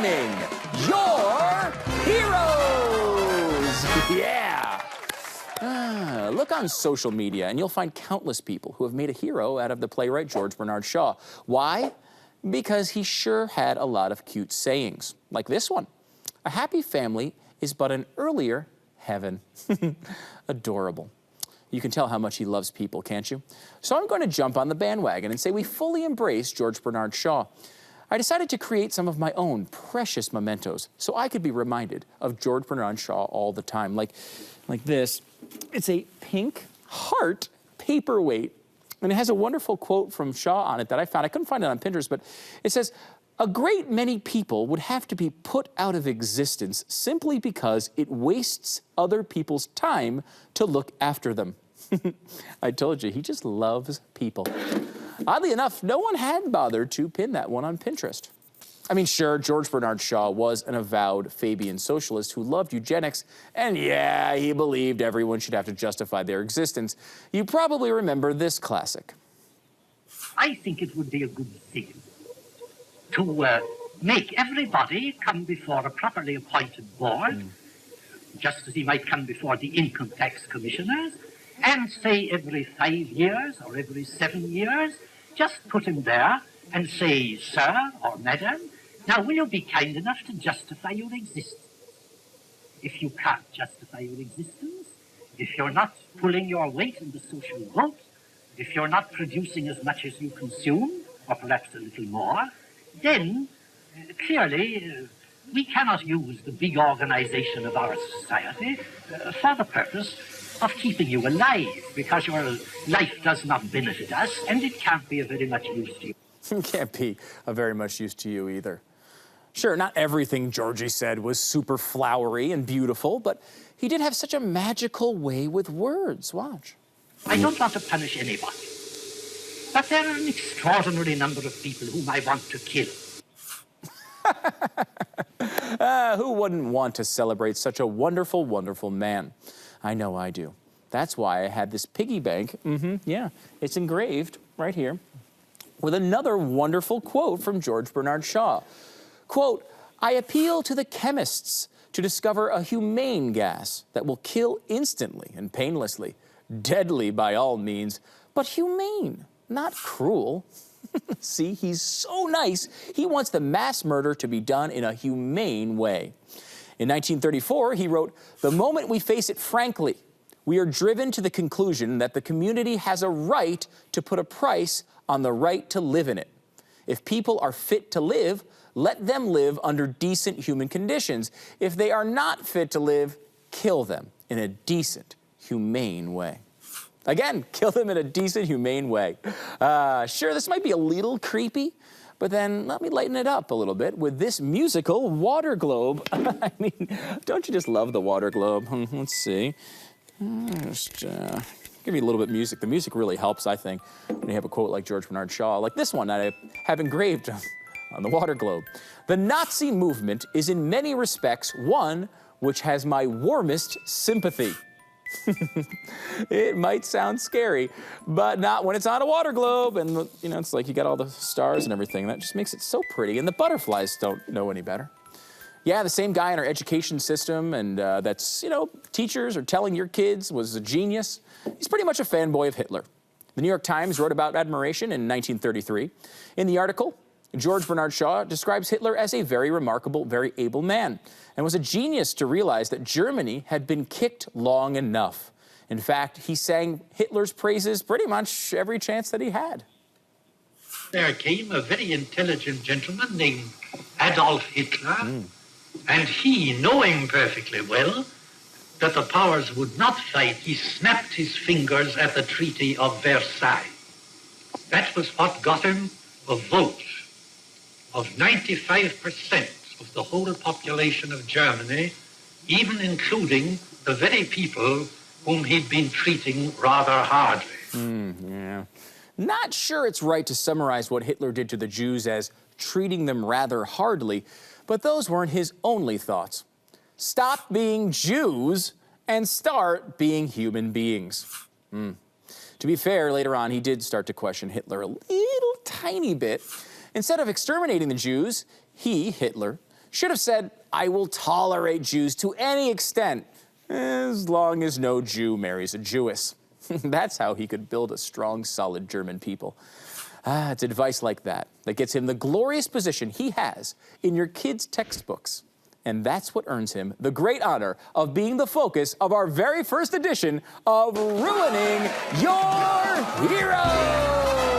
Introducing your heroes! Yeah! Look on social media and you'll find countless people who have made a hero out of the playwright George Bernard Shaw. Why? Because he sure had a lot of cute sayings, like this one. A happy family is but an earlier heaven. Adorable. You can tell how much he loves people, can't you? So I'm going to jump on the bandwagon and say we fully embrace George Bernard Shaw. I decided to create some of my own precious mementos so I could be reminded of George Bernard Shaw all the time, like this. It's a pink heart paperweight, and it has a wonderful quote from Shaw on it that I found. I couldn't find it on Pinterest, but it says, "A great many people would have to be put out of existence simply because it wastes other people's time to look after them." I told you, he just loves people. Oddly enough, no one had bothered to pin that one on Pinterest. I mean, sure, George Bernard Shaw was an avowed Fabian socialist who loved eugenics, and yeah, he believed everyone should have to justify their existence. You probably remember this classic. I think it would be a good thing to make everybody come before a properly appointed board, just as he might come before the income tax commissioners, and say every 5 years or every 7 years, just put him there and say, "Sir or Madam, now will you be kind enough to justify your existence?" If you can't justify your existence, if you're not pulling your weight in the social vote, if you're not producing as much as you consume, or perhaps a little more, then clearly we cannot use the big organization of our society for the purpose of keeping you alive, because your life does not benefit us, and it can't be of very much use to you. It can't be of very much use to you either. Sure, not everything Georgie said was super flowery and beautiful, but he did have such a magical way with words. Watch. I don't want to punish anybody, but there are an extraordinary number of people whom I want to kill. Who wouldn't want to celebrate such a wonderful, wonderful man? I know I do. That's why I had this piggy bank. Yeah, it's engraved right here with another wonderful quote from George Bernard Shaw. Quote, "I appeal to the chemists to discover a humane gas that will kill instantly and painlessly, deadly by all means, but humane, not cruel." See, he's so nice. He wants the mass murder to be done in a humane way. In 1934, he wrote, "The moment we face it frankly, we are driven to the conclusion that the community has a right to put a price on the right to live in it. If people are fit to live, let them live under decent human conditions. If they are not fit to live, kill them in a decent, humane way." Again, kill them in a decent, humane way. Sure, this might be a little creepy, but then let me lighten it up a little bit with this musical water globe. I mean, don't you just love the water globe? Let's see. Just give you a little bit of music. The music really helps, I think, when you have a quote like George Bernard Shaw, like this one that I have engraved on the water globe. "The Nazi movement is in many respects one which has my warmest sympathy." It might sound scary, but not when it's on a water globe. And, you know, it's like you got all the stars and everything. That just makes it so pretty. And the butterflies don't know any better. Yeah, the same guy in our education system, and that's, you know, teachers are telling your kids was a genius. He's pretty much a fanboy of Hitler. The New York Times wrote about admiration in 1933. In the article, George Bernard Shaw describes Hitler as a very remarkable, very able man, and was a genius to realize that Germany had been kicked long enough. In fact, he sang Hitler's praises pretty much every chance that he had. There came a very intelligent gentleman named Adolf Hitler, and he, knowing perfectly well that the powers would not fight, he snapped his fingers at the Treaty of Versailles. That was what got him a vote of 95% of the whole population of Germany, even including the very people whom he'd been treating rather hardly. Yeah. Not sure it's right to summarize what Hitler did to the Jews as treating them rather hardly, but those weren't his only thoughts. Stop being Jews and start being human beings. To be fair, later on, he did start to question Hitler a little tiny bit. Instead of exterminating the Jews, he, Hitler, should have said, I will tolerate Jews to any extent, as long as no Jew marries a Jewess. That's how he could build a strong, solid German people. It's advice like that that gets him the glorious position he has in your kids' textbooks. And that's what earns him the great honor of being the focus of our very first edition of Ruining Your Hero!